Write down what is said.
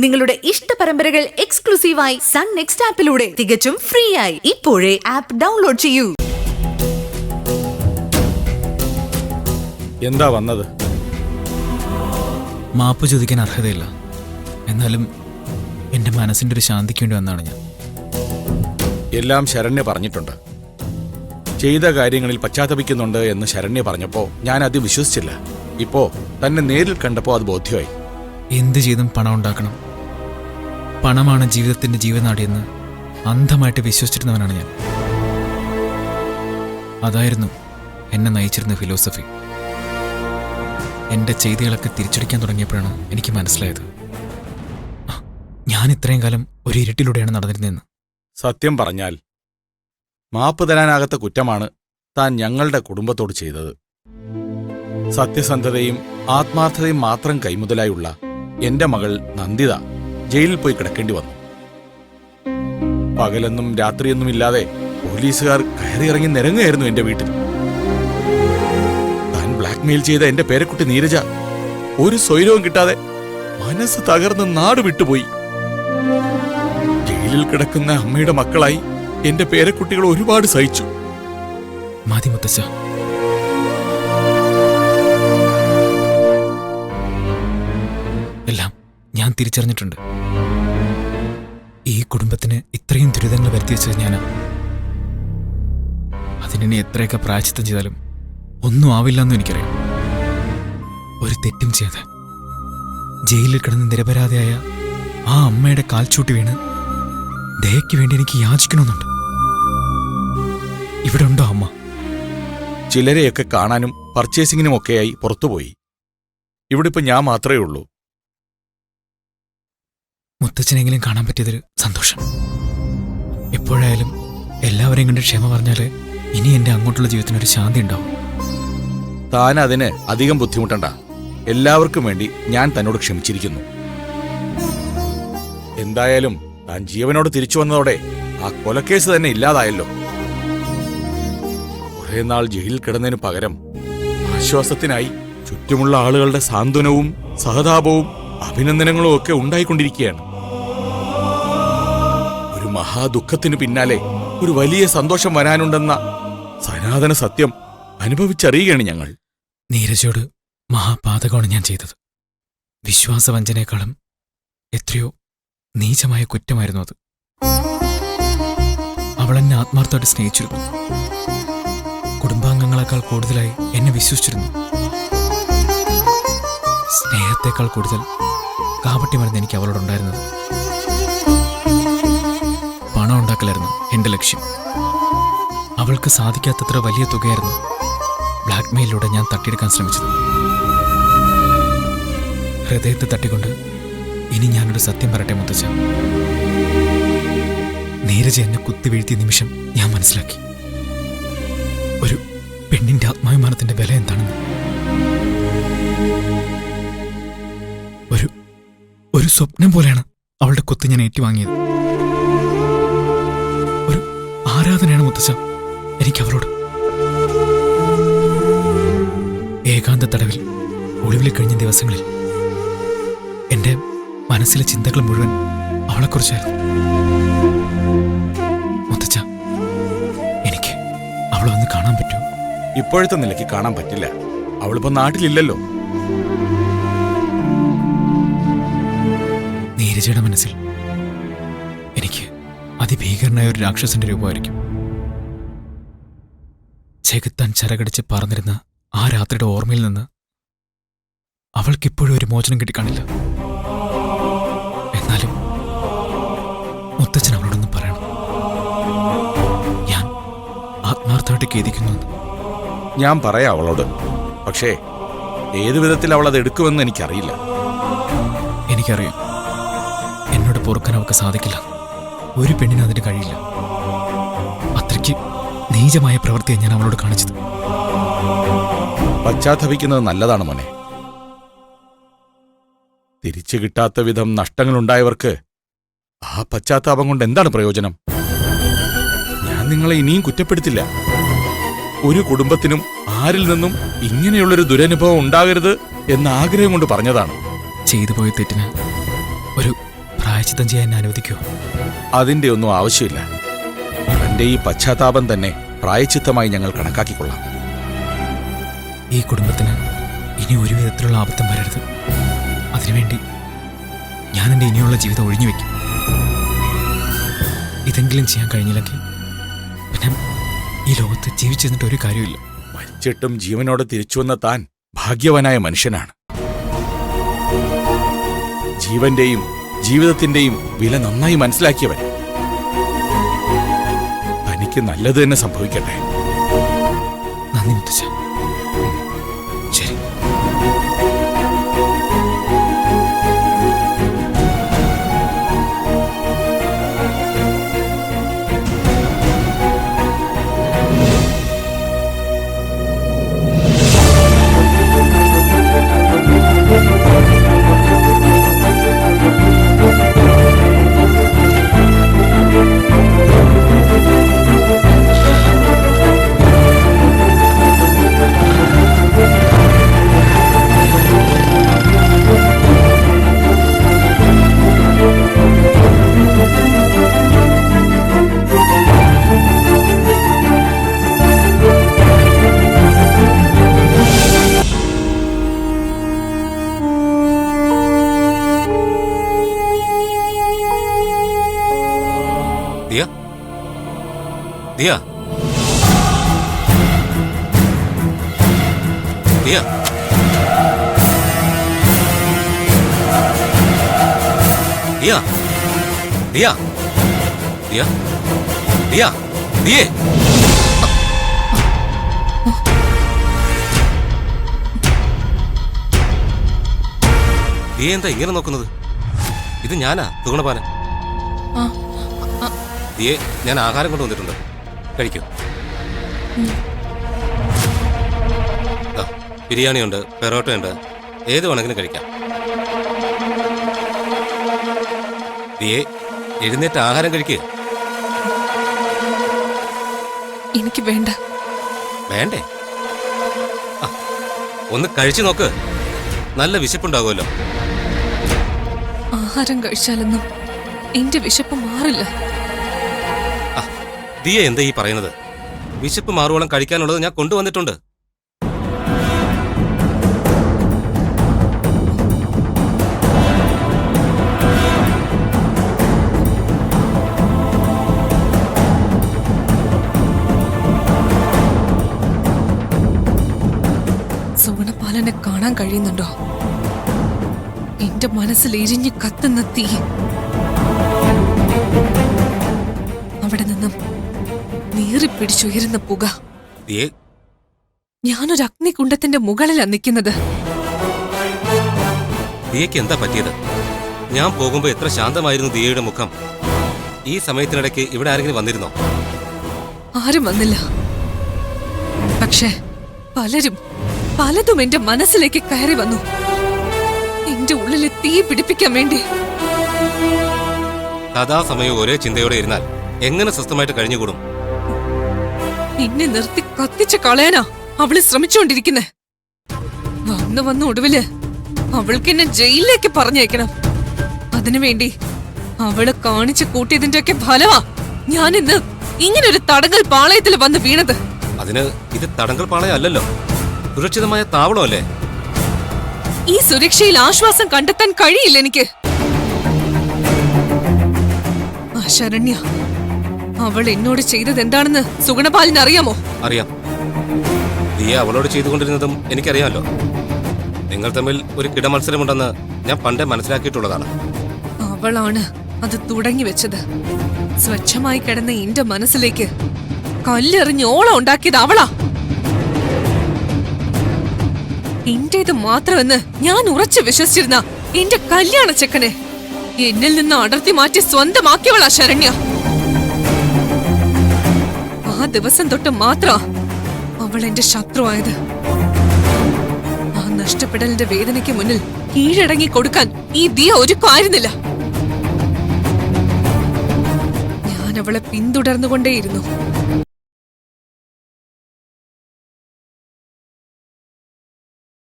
നിങ്ങളുടെ ഇഷ്ട പരമ്പരകൾ എക്സ്ക്ലൂസീവായി സൺ നെക്സ്റ്റ് ആപ്പിലൂടെ തികച്ചും ഫ്രീ ആയി ഇപ്പോഴേ ആപ്പ് ഡൗൺലോഡ് ചെയ്യൂ. എന്താ വന്നത്? മാപ്പ് ചോദിക്കാൻ അർഹതയില്ല, എന്നാലും എൻ്റെ മനസ്സിൻ്റെ ഒരു ശാന്തിക്ക് വേണ്ടി വന്നാണ് ഞാൻ. എല്ലാം ശരണ്യ പറഞ്ഞിട്ടുണ്ട്. ചെയ്ത കാര്യങ്ങളിൽ പശ്ചാത്തപിക്കുന്നുണ്ട് എന്ന് ശരണ്യ പറഞ്ഞപ്പോൾ ഞാൻ അത് വിശ്വസിച്ചില്ല. ഇപ്പോ തന്നെ നേരിൽ കണ്ടപ്പോൾ അത് ബോധ്യമായി. എന്ത് ചെയ്തും പണം ഉണ്ടാക്കണം, പണമാണ് ജീവിതത്തിൻ്റെ ജീവനാടിയെന്ന് അന്ധമായിട്ട് വിശ്വസിച്ചിരുന്നവനാണ് ഞാൻ. അതായിരുന്നു എന്നെ നയിച്ചിരുന്ന ഫിലോസഫി. എൻ്റെ ചെയ്തികളൊക്കെ തിരിച്ചടിക്കാൻ തുടങ്ങിയപ്പോഴാണ് എനിക്ക് മനസ്സിലായത് ഞാൻ ഇത്രയും കാലം ഒരു ഇരുട്ടിലൂടെയാണ് നടന്നിരുന്നതെന്ന്. സത്യം പറഞ്ഞാൽ മാപ്പ് തരാനാകാത്ത കുറ്റമാണ് താൻ ഞങ്ങളുടെ കുടുംബത്തോട് ചെയ്തത്. സത്യസന്ധതയും ആത്മാർത്ഥതയും മാത്രം കൈമുതലായുള്ള എന്റെ മകൾ നന്ദിത ജയിലിൽ പോയി കിടക്കേണ്ടി വന്നു. പകലെന്നും രാത്രിയൊന്നും ഇല്ലാതെ പോലീസുകാർ കയറിയിറങ്ങി നിരങ്ങുകയായിരുന്നു എന്റെ വീട്ടിൽ. താൻ ബ്ലാക്ക്മെയിൽ ചെയ്ത എന്റെ പേരക്കുട്ടി നീരജ ഒരു സ്വൈരവും കിട്ടാതെ മനസ്സ് തകർന്ന് നാട് വിട്ടുപോയി. ജയിലിൽ കിടക്കുന്ന അമ്മയുടെ മക്കളായി എന്റെ പേരക്കുട്ടികൾ ഒരുപാട് സഹിച്ചു. മതി മുത്തച്ഛ, എല്ലാം ഞാൻ തിരിച്ചറിഞ്ഞിട്ടുണ്ട്. ഈ കുടുംബത്തിന് ഇത്രയും ദുരിതങ്ങൾ വരുത്തി വെച്ചത് ഞാനാ. അതിനി എത്രയൊക്കെ പ്രായശ്ചിത്തം ചെയ്താലും ഒന്നും ആവില്ലെന്നും എനിക്കറിയാം. ഒരു തെറ്റും ചെയ്യാതെ ജയിലിൽ കിടന്ന് നിരപരാധിയായ ആ അമ്മയുടെ കാൽച്ചൂട്ടി വീണ് ദയയ്ക്ക് വേണ്ടി എനിക്ക് യാചിക്കണമെന്നുണ്ട്. ഇവിടെ ഉണ്ടോ അമ്മ? ചിലരെയൊക്കെ കാണാനും പർച്ചേസിങ്ങിനും ഒക്കെയായി പുറത്തുപോയി. ഇവിടെ ഇപ്പൊ ഞാൻ മാത്രമേ ഉള്ളൂ. മുത്തച്ഛനെങ്കിലും കാണാൻ പറ്റിയതൊരു സന്തോഷം. എപ്പോഴായാലും എല്ലാവരെയും കണ്ട് ക്ഷമ പറഞ്ഞാലേ ഇനി എന്റെ അങ്ങോട്ടുള്ള ജീവിതത്തിനൊരു ശാന്തി ഉണ്ടാവും. താൻ അതിന് അധികം ബുദ്ധിമുട്ടണ്ട. എല്ലാവർക്കും വേണ്ടി ഞാൻ തന്നോട് ക്ഷമിച്ചിരിക്കുന്നു. എന്തായാലും താൻ ജീവനോട് തിരിച്ചു വന്നതോടെ ആ കൊലക്കേസ് തന്നെ ഇല്ലാതായല്ലോ. കുറെ നാൾ ജയിലിൽ കിടന്നതിനു പകരം ആശ്വാസത്തിനായി ചുറ്റുമുള്ള ആളുകളുടെ സാന്ത്വനവും സഹതാപവും അഭിനന്ദനങ്ങളും ഒക്കെ ഉണ്ടായിക്കൊണ്ടിരിക്കുകയാണ്. ഒരു മഹാദുഃഖത്തിനു പിന്നാലെ ഒരു വലിയ സന്തോഷം വരാനുണ്ടെന്ന സനാതന സത്യം അനുഭവിച്ചറിയുകയാണ് ഞങ്ങൾ. നീരജയോട് മഹാപാതകമാണ് ഞാൻ ചെയ്തത്. വിശ്വാസവഞ്ചനേക്കാളും എത്രയോ നീചമായ കുറ്റമായിരുന്നു അത്. അവൾ എന്നെ ആത്മാർത്ഥമായിട്ട് സ്നേഹിച്ചിരുന്നു. കുടുംബാംഗങ്ങളെക്കാൾ കൂടുതലായി എന്നെ വിശ്വസിച്ചിരുന്നു. സ്നേഹത്തെക്കാൾ കൂടുതൽ കാപട്യമായിരുന്നു എനിക്ക് അവളോടുണ്ടായിരുന്നത്. പണം ഉണ്ടാക്കലായിരുന്നു എന്റെ ലക്ഷ്യം. അവൾക്ക് സാധിക്കാത്തത്ര വലിയ തുകയായിരുന്നു ബ്ലാക്ക്മെയിലിലൂടെ ഞാൻ തട്ടിയെടുക്കാൻ ശ്രമിച്ചത്. ഹൃദയത്തെ തട്ടിക്കൊണ്ട് ഇനി ഞാനൊരു സത്യം പറയട്ടെ മുത്തച്ഛ. നീരജ എന്നെ കുത്തിവീഴ്ത്തിയ നിമിഷം ഞാൻ മനസ്സിലാക്കി ഒരു പെണ്ണിന്റെ ആത്മാഭിമാനത്തിന്റെ വില എന്താണെന്ന്. ഒരു സ്വപ്നം പോലെയാണ് അവളുടെ കുത്ത് ഞാൻ ഏറ്റുവാങ്ങിയത്. ഒരു ആരാധനയാണ് മുത്തച്ഛ എനിക്ക് അവളോട്. ഏകാന്ത തടവിൽ ഒളിവിൽ കഴിഞ്ഞ ദിവസങ്ങളിൽ എന്റെ മനസ്സിലെ ചിന്തകൾ മുഴുവൻ അവളെക്കുറിച്ചായിരുന്നു. മുത്തച്ഛ, എനിക്ക് അവളെ ഒന്ന് കാണാൻ പറ്റുമോ? ഇപ്പോഴത്തെ നിലയ്ക്ക് കാണാൻ പറ്റില്ല. അവളിപ്പോ നാട്ടിലില്ലല്ലോ. നീരജയുടെ മനസ്സിൽ എനിക്ക് അതിഭീകരനായ ഒരു രാക്ഷസന്റെ രൂപമായിരിക്കും. ചെകുത്താൻ ചരകടിച്ച് പറന്നിരുന്ന ആ രാത്രിയുടെ ഓർമ്മയിൽ നിന്ന് അവൾക്കിപ്പോഴും ഒരു മോചനം കിട്ടിക്കാണില്ല. എന്നാലും മുത്തച്ഛൻ അവളോടൊന്നും പറയണം. ഞാൻ ആത്മാർത്ഥമായിട്ട് ഖേദിക്കുന്നു. ഞാൻ പറയാം അവളോട്. പക്ഷേ ഏതു വിധത്തിൽ അവൾ അത് എടുക്കുമെന്ന് എനിക്കറിയില്ല. എനിക്കറിയാം എന്നോട് പൊറുക്കാൻ അവൾക്ക് സാധിക്കില്ല. ഒരു പെണ്ണിനും അതിന് കഴിയില്ല. അത്രയ്ക്ക് നീചമായ പ്രവൃത്തിയാണ് ഞാൻ അവളോട് കാണിച്ചത്. പശ്ചാത്തപിക്കുന്നത് നല്ലതാണ് മോനെ. തിരിച്ചു കിട്ടാത്ത വിധം നഷ്ടങ്ങളുണ്ടായവർക്ക് ആ പശ്ചാത്താപം കൊണ്ട് എന്താണ് പ്രയോജനം? ഞാൻ നിങ്ങളെ ഇനിയും കുറ്റപ്പെടുത്തില്ല. ഒരു കുടുംബത്തിനും ആരിൽ നിന്നും ഇങ്ങനെയുള്ളൊരു ദുരനുഭവം ഉണ്ടാകരുത് എന്ന ആഗ്രഹം കൊണ്ട് പറഞ്ഞതാണ്. ചെയ്തു പോയ തെറ്റിന് ഒരു പ്രായച്ചിത്തം ചെയ്യാൻ എന്നെ അനുവദിക്കുമോ? അതിന്റെ ഒന്നും ആവശ്യമില്ല. തന്റെ ഈ പശ്ചാത്താപം തന്നെ പ്രായച്ചിത്തമായി ഞങ്ങൾ കണക്കാക്കിക്കൊള്ളാം. ഈ കുടുംബത്തിന് ഇനി ഒരു വിധത്തിലുള്ള ആപത്തും വരരുത്. അതിനുവേണ്ടി ഞാൻ എൻ്റെ ഇനിയുള്ള ജീവിതം ഒഴിഞ്ഞു വെക്കും. ഇതെങ്കിലും ചെയ്യാൻ കഴിഞ്ഞില്ലെങ്കിൽ പിന്നെ ഈ ലോകത്ത് ജീവിച്ചിരുന്നിട്ട് ഒരു കാര്യമില്ല. മരിച്ചിട്ടും ജീവനോടെ തിരിച്ചുവന്ന താൻ ഭാഗ്യവാനായ മനുഷ്യനാണ്. ജീവന്റെയും ജീവിതത്തിന്റെയും വില നന്നായി മനസ്സിലാക്കിയവൻ. തനിക്ക് നല്ലത് തന്നെ സംഭവിക്കട്ടെ. നന്ദി മുത്തച്ഛ. ശരി. ദിയ, ദിയ, ദിയ, ദിയ, ദിയ, ദിയ, ദിയ, ദിയേ. ദിയ എന്താ ഇങ്ങനെ നോക്കുന്നത്? ഇത് ഞാനാ തുകണപാലൻ. ദിയെ, ഞാൻ ആഹാരം കൊണ്ടുവന്നിട്ടുണ്ട്, കഴിക്കൂ. ബിരിയാണിയുണ്ട്, പെറോട്ടയുണ്ട്, ഏത് വേണമെങ്കിലും കഴിക്കാം. ദിയെ, എഴുന്നേറ്റ് ആഹാരം കഴിക്കുക. എനിക്ക് വേണ്ട. വേണ്ടേ? ഒന്ന് കഴിച്ചു നോക്ക്, നല്ല വിശപ്പുണ്ടാകുമല്ലോ. ആഹാരം കഴിച്ചാലൊന്നും എന്റെ വിശപ്പ് മാറില്ല. ദിയ എന്താ ഈ പറയുന്നത്? വിശപ്പ് മാറുവോളം കഴിക്കാനുള്ളത് ഞാൻ കൊണ്ടുവന്നിട്ടുണ്ട്. സുഗുണപാലനെ കാണാൻ കഴിയുന്നുണ്ടോ? എന്റെ മനസ്സിൽ എരിഞ്ഞ് കത്തുന്ന തീ. അവിടെ നിന്നും നീറിപ്പിടിച്ചുയരുന്ന പുക. ഞാനൊരു അഗ്നികുണ്ഡത്തിന്റെ മുകളിലാണ് നിൽക്കുന്നത്. ദിയയ്ക്ക് എന്താ പറ്റിയത്? ഞാൻ പോകുമ്പോ എത്ര ശാന്തമായിരുന്നു ദിയയുടെ മുഖം. ഈ സമയത്തിനിടയ്ക്ക് ഇവിടെ ആരെങ്കിലും വന്നിരുന്നോ? ആരും വന്നില്ല. പക്ഷേ പലതും എന്റെ മനസ്സിലേക്ക് കയറി വന്നു. എന്റെ ഉള്ളിലെ തീ പിടിപ്പിക്കാൻ വേണ്ടി. സദാസമയം ഒരേ ചിന്തയോടെ ഇരുന്നാൽ എങ്ങനെ സ്വസ്ഥമായിട്ട് കഴിഞ്ഞുകൂടും? എന്നെ നിർത്തി കത്തിച്ച് കളയാനാ അവള് ശ്രമിച്ചുകൊണ്ടിരിക്കുന്നെ. വന്ന് ഒടുവില് അവൾക്ക് എന്നെ ജയിലിലേക്ക് പറഞ്ഞയക്കണം. അതിനുവേണ്ടി അവള് കാണിച്ചു കൂട്ടിയതിന്റെ ഒക്കെ ഫലമാ ഞാൻ ഇന്ന് ഇങ്ങനൊരു തടങ്കൽ പാളയത്തിൽ വന്ന് വീണത്. അതിന് ഇത് തടങ്കൽ പാളയല്ലല്ലോ, സുരക്ഷിതമായ താവളമല്ലേ. ഈ സുരക്ഷയിൽ ആശ്വാസം കണ്ടെത്താൻ കഴിയില്ല എനിക്ക്. ശരണ്യ, അവൾ എന്നോട് ചെയ്തത് എന്താണെന്ന് സുഗുണപാലിന് അറിയാമോ? അറിയാം. ദിയ അവളോട് ചെയ്തുകൊണ്ടിരുന്നതും എനിക്കറിയാമല്ലോ. നിങ്ങൾ തമ്മിൽ ഒരു കിടമത്സരമുണ്ടെന്ന് ഞാൻ പണ്ടേ മനസ്സിലാക്കിയിട്ടുള്ളതാണ്. അവളാണ് അത് തുടങ്ങി വെച്ചത്. സ്വച്ഛമായി കിടന്ന എന്റെ മനസ്സിലേക്ക് കല്ലെറിഞ്ഞ് ഓളം ഉണ്ടാക്കിയത് അവളാ. എന്റേത് മാത്രമെന്ന് ഞാൻ ഉറച്ചു വിശ്വസിച്ചിരുന്ന എന്റെ കല്യാണ ചെക്കനെ എന്നിൽ നിന്ന് അടർത്തി മാറ്റി സ്വന്തമാക്കിയവളാ ശരണ്യ. ആ ദിവസം തൊട്ട് മാത്ര അവൾ എന്റെ ശത്രുവായത്. ആ നഷ്ടപ്പെടലിന്റെ വേദനയ്ക്ക് മുന്നിൽ കീഴടങ്ങി കൊടുക്കാൻ ഈ ദിയ ഒരുക്കായിരുന്നില്ല. ഞാൻ അവളെ പിന്തുടർന്നുകൊണ്ടേയിരുന്നു.